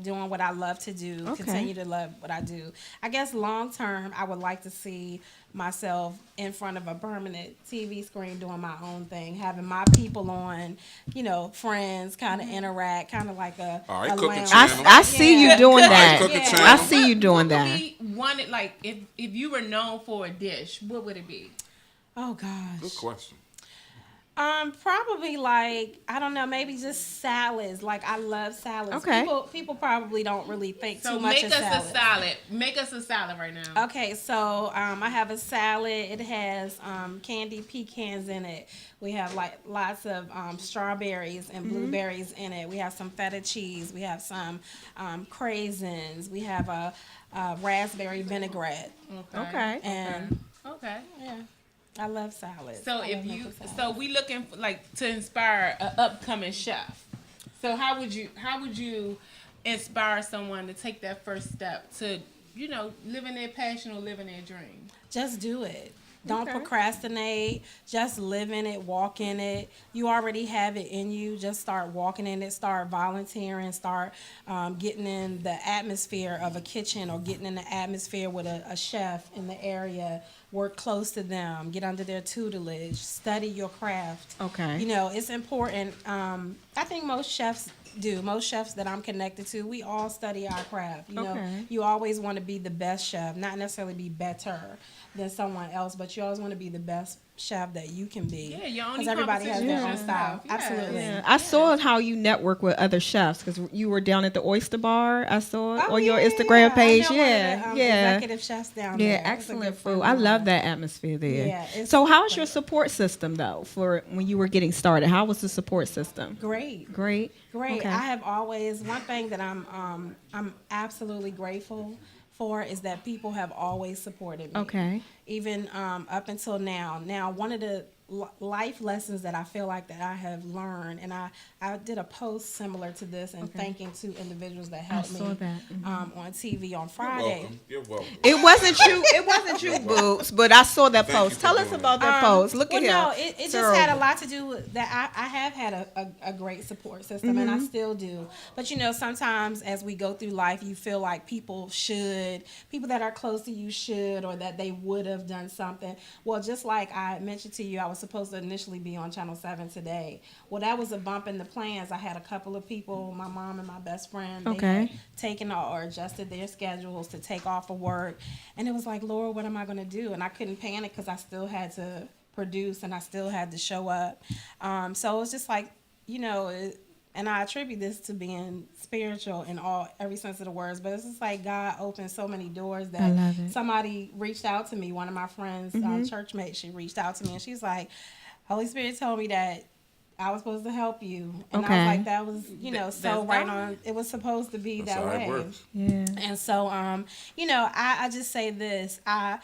doing what I love to do, Okay. continue to love what I do. I guess long term, I would like to see myself in front of a permanent TV screen doing my own thing, having my people on, friends, kind of interact, kind of like a All right, a cooking lounge. channel. I see you doing All right, that. cooking Yeah. channel. I see you doing What would that. be wanted like if you were known for a dish, what would it be? Oh gosh. Good question. Probably like I don't know, maybe just salads. Like I love salads. Okay. People probably don't really think So too much make of us salads. a salad. Make us a salad right now. Okay, so I have a salad. It has candied pecans in it. We have like lots of strawberries and blueberries in it. We have some feta cheese. We have some craisins. We have a raspberry vinaigrette. Okay. And Okay. yeah, I love salads. So I if love you, making salads. so we looking for, like, to inspire an upcoming chef. So how would you inspire someone to take that first step to, living their passion or living their dream? Just do it. Don't Okay. procrastinate. Just live in it, walk in it. You already have it in you. Just start walking in it. Start volunteering. Start getting in the atmosphere of a kitchen or getting in the atmosphere with a chef in the area. Work close to them. Get under their tutelage. Study your craft. Okay. It's important. I think most chefs do. Most chefs that I'm connected to, we all study our craft. Okay. You always want to be the best chef, not necessarily be better than someone else, but you always want to be the best chef that you can be. Yeah, your only because everybody has their own competition is style. yourself. Yeah. Absolutely. Yeah, I saw how you network with other chefs because you were down at the Oyster Bar. I saw it on your Instagram page. I know Yeah, one of the, yeah. executive chefs down Yeah, there. It's a excellent good friend food. of I love mine. that atmosphere there. Yeah, it's so, how's your great. support system though for when you were getting started? How was the support system? Great. Great. Great. Okay. I have always one thing that I'm absolutely grateful for is that people have always supported me. Okay. Even up until now. Now, one of the life lessons that I feel like that I have learned, and I did a post similar to this and thanking two individuals that helped saw me that. on TV on Friday. You're welcome. It wasn't you. It wasn't you, Boobs. But I saw that Thank you post. for Tell us doing about that post. Look at him. No, it just had a lot to do with that. I have had a great support system, and I still do. But sometimes as we go through life, you feel like people that are close to you should, or that they would have done something. Well, just like I mentioned to you, I was supposed to initially be on Channel 7 today. Well, that was a bump in the plans. I had a couple of people, my mom and my best friend, they had taken or adjusted their schedules to take off of work. And it was like, Lord, what am I going to do? And I couldn't panic because I still had to produce and I still had to show up. So it was just like, and I attribute this to being spiritual in every sense of the words, but it's just like God opened so many doors I that love it. somebody reached out to me. One of my friends, church mate, she reached out to me and she's like, Holy Spirit told me that I was supposed to help you. And I was like, that was, so right on. It was supposed to be That's that how it way. works. Yeah. And so, I just say this. I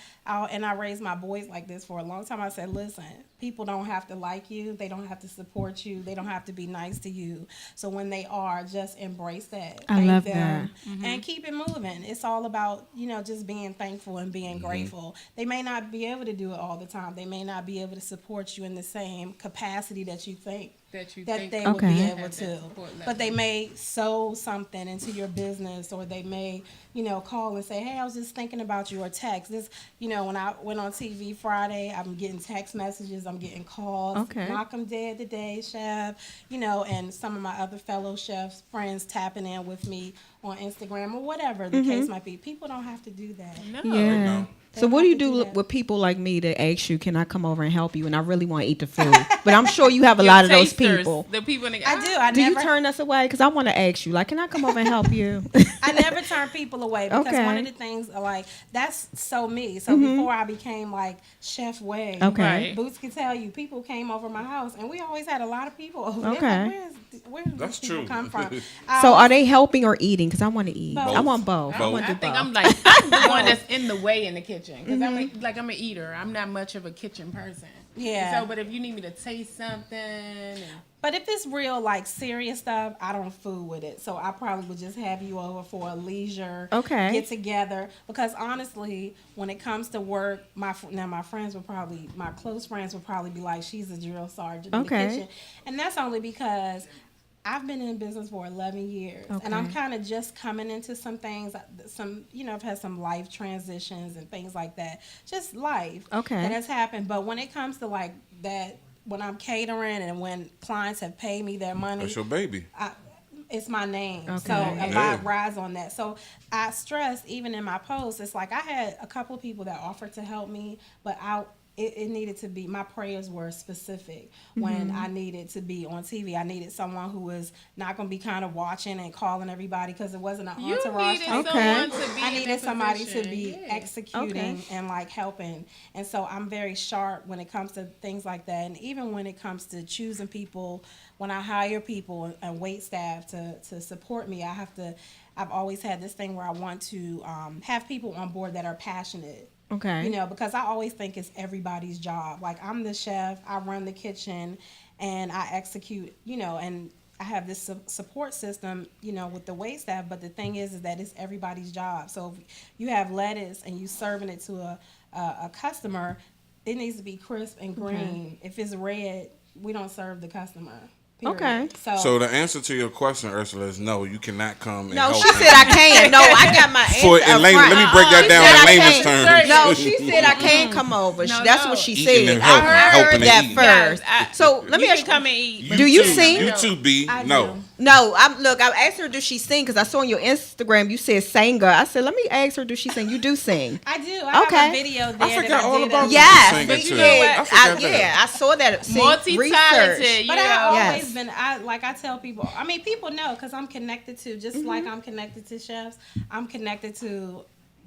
raised my boys like this for a long time. I said, listen, people don't have to like you. They don't have to support you. They don't have to be nice to you. So when they are, just embrace that. I Thank love them and keep it moving. It's all about, just being thankful and being grateful. They may not be able to do it all the time. They may not be able to support you in the same capacity that you think that they would be able to. But they may sow something into your business, or they may, call and say, hey, I was just thinking about you, or text. This, when I went on TV Friday, I'm getting text messages, I'm getting calls. Okay. Knock 'em dead today, chef. And some of my other fellow chefs, friends tapping in with me on Instagram or whatever the case might be. People don't have to do that. No. Yeah. know. So what do you They don't do have to do that. with people like me that ask you, can I come over and help you? And I really want to eat the food. But I'm sure you have a lot of those Tasters, people. The people in the I do. I Do never you turn us away? Because I want to ask you, like, can I come over and help you? I never turn people away because Okay. one of the things, like, that's so me. So before I became like Chef Way, Okay. Right. Boots can tell you, people came over my house, and we always had a lot of people over there. Okay. Like, where do That's these people true. come from? So are they helping or eating? Because I want to eat. Both. I want both. I Both. want to I do think both. I'm the one that's in the way in the kitchen because I'm an eater. I'm not much of a kitchen person. Yeah. So, but if you need me to taste something, and But if it's real, like, serious stuff, I don't fool with it. So I probably would just have you over for a leisure get together. Because honestly, when it comes to work, my friends would probably, my close friends would probably be like, she's a drill sergeant in the kitchen. And that's only because I've been in business for 11 years, and I'm kind of just coming into some things. I've had some life transitions and things like that. Just life that has happened. But when it comes to like that, when I'm catering and when clients have paid me their money, That's your baby. it's my name. Okay. So a Yeah. lot rides on that. So I stress, even in my posts, it's like I had a couple of people that offered to help me, but it needed to be, my prayers were specific when I needed to be on TV. I needed someone who was not going to be kind of watching and calling everybody because it wasn't an You entourage needed type someone thing. to be I in needed that somebody position. to be Yeah. executing and like helping. And so I'm very sharp when it comes to things like that. And even when it comes to choosing people, when I hire people and wait staff to support me, I've always had this thing where I want to have people on board that are passionate. Okay. You know, because I always think it's everybody's job. Like, I'm the chef, I run the kitchen, and I execute, you know, and I have this support system, you know, with the wait staff. But the thing is that it's everybody's job. So if you have lettuce and you serving it to a customer, it needs to be crisp and green. If it's red, we don't serve the customer. Period. Okay. So the answer to your question, Ursula, is no. You cannot come. And No, help she said I can. No, I got my answer For up Elena, front. let me break that She down said in I layman's can't. terms. No, she said I can come over. No, That's no. what she Eating said. and I helping, heard helping to that eat. first. So let me you ask can come and eat. Do you too. sing? You too, B. I No. do. No, I asked her, does she sing? Because I saw on your Instagram you said singer. I said, let me ask her, does she sing? You do sing. I do. I Okay. have a video there. I forgot that I all did about of- you. Yes, singing but too. you know what? did. I forgot that. Yeah, I saw that. See, Multi-talented. research. But Yeah. I've always Yes. been, I tell people, I mean, people know because I'm connected to, just like I'm connected to chefs, I'm connected to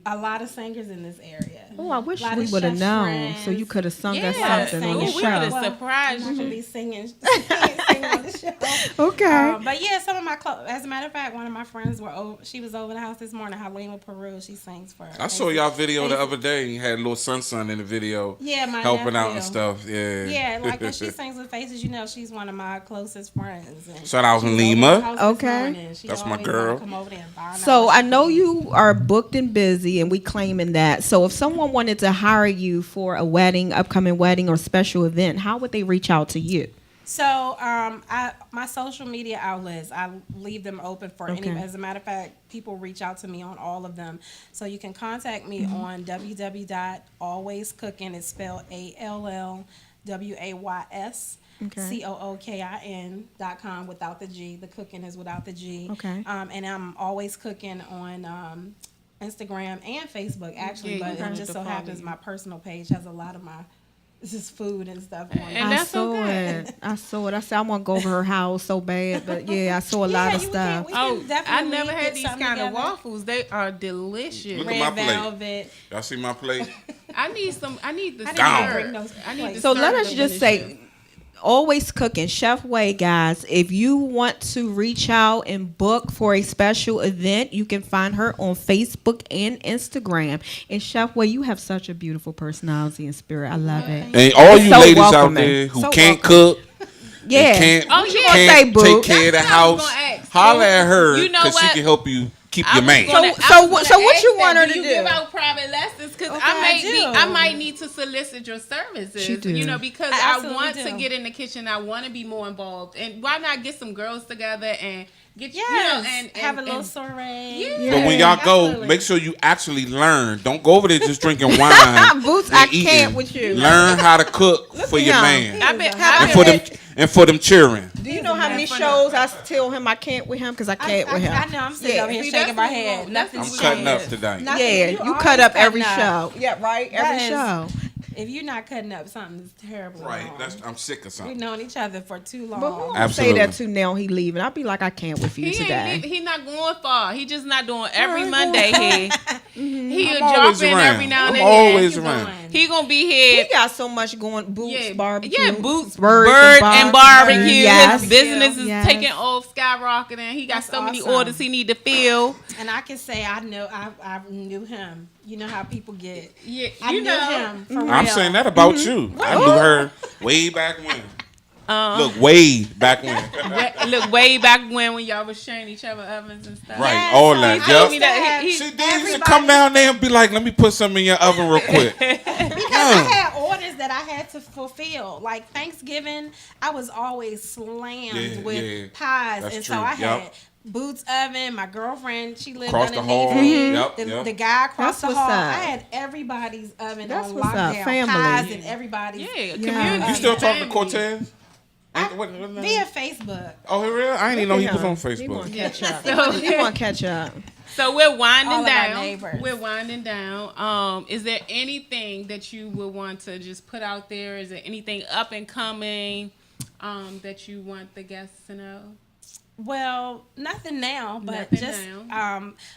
a lot of singers in this area. Oh, I wish Lot we of would have chefs' known. friends. So you could have sung Yeah. us something on Ooh, the we show. would've Well, surprised I'm not you. gonna be singing on the show. Okay. But yeah, some of my as a matter of fact, one of my friends were over. She was over the house this morning. Halima Peru. She sings for. I saw y'all video the other day. You had little son in the video. Yeah, my helping out and nephew. stuff. Yeah. Yeah, like when she sings with Faces, you know, she's one of my closest friends. And Shout out she was Halima. over the house this Okay. morning. She That's my always wanna girl. Come over there and find out So what I she know can do. you are booked and busy, and we claiming that. So if someone wanted to hire you for a wedding, upcoming wedding, or special event, how would they reach out to you? So, my social media outlets, I leave them open for any. Okay. As a matter of fact, people reach out to me on all of them. So you can contact me on www.alwayscooking. It's spelled ALLWAYSCOOKIN.com without the G. The cooking is without the G. Okay. And I'm always cooking on Instagram and Facebook actually, Yeah, you but have it just to so follow happens you. my personal page has a lot of my just food and stuff on it. And I that's saw okay. it. I saw it. I said I want to go over her house so bad, but yeah, I saw a lot of you stuff. can Oh, I definitely never had get these something kind of together. waffles. They are delicious. Look at Red my plate. velvet. Y'all see my plate? I need some. I need the I didn't Down. syrup. bring those I need plates. the So let syrup us to just finish say, it. always cooking, Chef Way, guys. If you want to reach out and book for a special event, you can find her on Facebook and Instagram. And Chef Way, you have such a beautiful personality and spirit. I love it. And all It's you so ladies out welcoming. there who So can't welcoming. cook, Yeah. and can't, Oh, yeah. can't Say, boo. take care of the That's what I was house, gonna ask. holler at her You know because she what? can help you keep I your was man. gonna- So- I so was what- gonna so what ask you that. want her to you do? give out private lessons? Because Okay, I I might do. need to solicit your services. She do. You know, because I I absolutely want to do. get in the kitchen. I want to be more involved. And why not get some girls together and get Yes. you know and have a little and- soiree. Yeah. But when y'all go, Absolutely. make sure you actually learn. Don't go over there just drinking wine. Boots, and I eating. can't with you. Learn how to cook for at your him. man I've been, And and I've for been, them and for them cheering. Do you know how many for shows I tell him I can't with him because I can't with him? I know. I'm sitting Yeah. over here See, shaking that's my what we head. want. That's Nothing. what I'm we cutting want. up today. Nothing. Yeah, You you always cut up cutting every up. show. Yeah, right. Every That is- show. If you're not cutting up, something's terrible. Right. wrong. I'm sick of We've something. known each other for too long. But who say Absolutely. that to now he leaving? I'll be like, I can't with you he today. ain't, he not going far. He just not doing every Alright, Monday here. He'll I'm drop always in around. every now I'm and always then. around. He gonna be here. He got so much going. Boots, Yeah, barbecue. yeah, boots, birds, bird and barbecue. Yes. His business is Yes. taking off, skyrocketing. He got That's so many awesome. orders he need to fill. And I can say I knew him. You know how people get. Yeah, I you knew know. him for real. I'm saying that about you. I knew her way back when. Look, way back when. Look, way back when y'all was sharing each other ovens and stuff. Right, Yes, all so that. he told me Yep. that he- She did used to come down there and be like, "Let me put some in your oven real quick." Because I had orders that I had to fulfill. Like Thanksgiving, I was always slammed Yeah, with yeah. pies, That's and true. so I Yep. had Boots oven. My girlfriend, she lived Across the underneath hall. me. Yep, The, yep. the guy across That's the what's hall. up. I had everybody's oven That's on what's up. lockdown. Family. Pies and everybody's. Yeah, community. You still talking to family. Cortez? What name? Via Facebook. Oh, he real? I didn't even know he was on He want Facebook. to catch up. So- He want to catch up. So we're winding All of our down. neighbors. We're winding down. Is there anything that you would want to just put out there? Is there anything up and coming that you want the guests to know? Well, nothing now, but Nothing just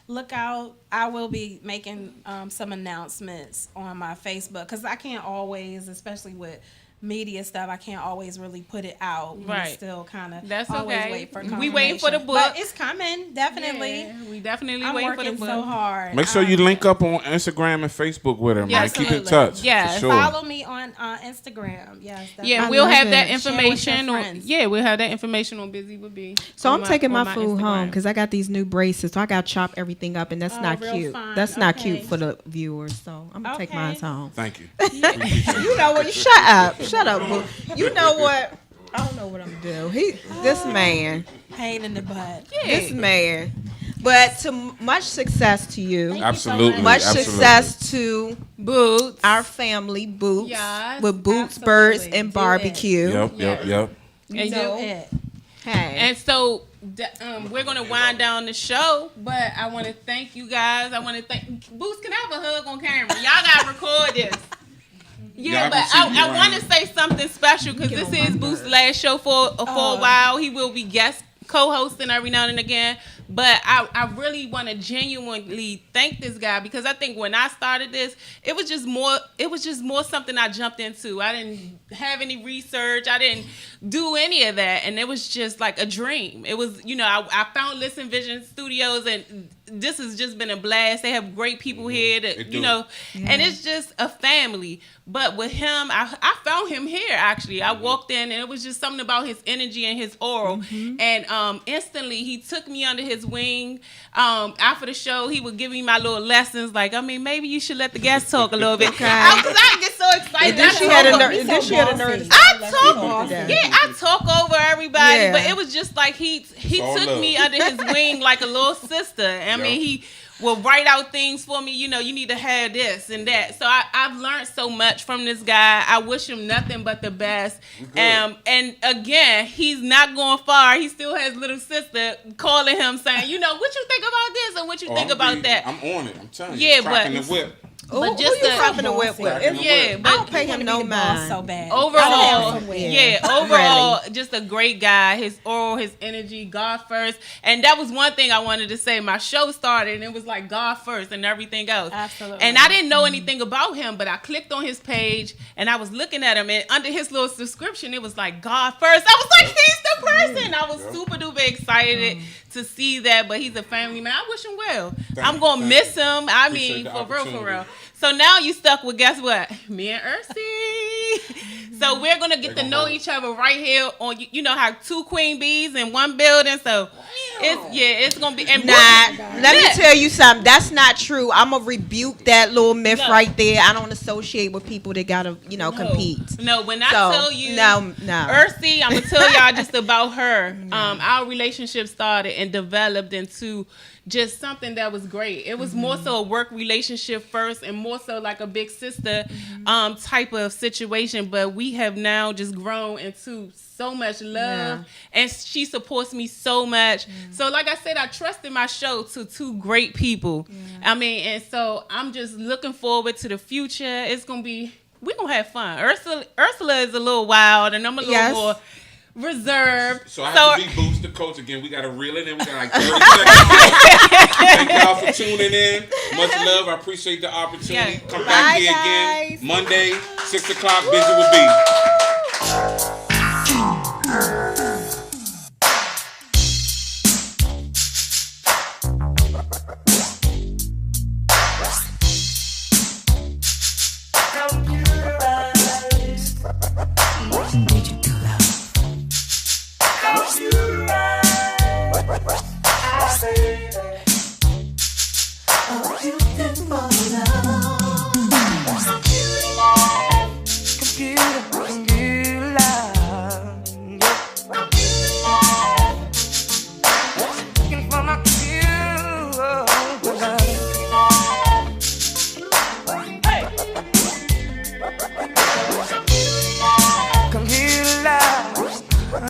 look out. I will be making some announcements on my Facebook because I can't always, especially with media stuff, I can't always really put it out. Right. We still kind of That's always okay. wait for We waiting for the confirmation. book. But it's coming, definitely. Yeah, we definitely I'm waiting for the working book. so hard. Make sure you link up on Instagram and Facebook with her, man. Yes, Keep in absolutely. touch. Yes. For sure. Follow me on Instagram. Yes. Yeah, I we'll love have it. that Share with your information on. friends. Yeah, we'll have that information on Buzy With B. So on I'm taking my on food Instagram. home because I got these new braces. So I got to chop everything up, and that's not real cute. fun. That's not Okay. cute for the viewers. So I'm gonna take Okay. mine home. Thank you. You know what? Shut up. Shut up, boo. You know what? I don't know what I'm doing. This man. Pain in the butt. This man. But to much success to you. Absolutely. Much absolutely. success to Boots. our family, Boots. Yes, with Boots, absolutely. Birds, and Do it. barbecue. Yep. And Do you- it. Hey. And so we're gonna wind down the show, but I want to thank you guys. I want to thank Boots. Can I have a hug on camera? Y'all gotta record this. Yeah, Y'all but can see you I want to say something special because this is Boots' last show for a while. He will be guest co-hosting every now and again. But I really want to genuinely thank this guy because I think when I started this, it was just more something I jumped into. I didn't have any research. I didn't do any of that. And it was just like a dream. It was, I found Listen Vision Studios and this has just been a blast. They have great people here that, and it's just a family. But with him, I found him here actually. I walked in and it was just something about his energy and his aura. And instantly he took me under his wing. After the show, he would give me my little lessons. Like, maybe you should let the guests talk a little bit. Because I get so excited. Then she had a nervous. I talk over everybody, Yeah. but it was just like he all took love. me under his wing like a little sister. I mean, he will write out things for me. You need to have this and that. So I've learned so much from this guy. I wish him nothing but the best. And again, he's not going far. He still has little sister calling him saying, what you think about this and what you think about that. I'm on it. I'm telling you. Yeah, Cracking but- the whip. But just who you the- cropping the whip with? Cracking the Yeah, whip. but I don't pay him no mind. So bad. Overall, Somewhere. overall, just a great guy. His oral, his energy, God first. And that was one thing I wanted to say. My show started and it was like God first and everything else. Absolutely. And I didn't know anything about him, but I clicked on his page and I was looking at him and under his little subscription, it was like God first. I was like, he's the person. I was super duper excited to see that, but he's a family man. I wish him well. I'm going to miss him. I Appreciate mean, the for real, for opportunity. real. So now you stuck with, guess what? Me and Ursi. So we're going to get to know each other right here on, you know how 2 queen bees in one building. So it's going to be. And Let me tell you something. That's not true. I'm going to rebuke that little myth No. right there. I don't associate with people that got to, compete. No, when I So, tell you, no. Ursi, I'm gonna tell y'all just about her. Our relationship started and developed into just something that was great. It was more so a work relationship first, and more so like a big sister type of situation. But we have now just grown into so much love, and she supports me so much. So, like I said, I trusted my show to 2 great people. I mean, and so I'm just looking forward to the future. It's gonna be. We're going to have fun. Ursula is a little wild, and I'm a little more reserved. So I have to be Boots the coach again. We got to reel it in. We got like 30 seconds. Thank y'all for tuning in. Much love. I appreciate the opportunity. Yeah. Come back Bye, here guys. again. Monday, 6 o'clock, Buzy With B.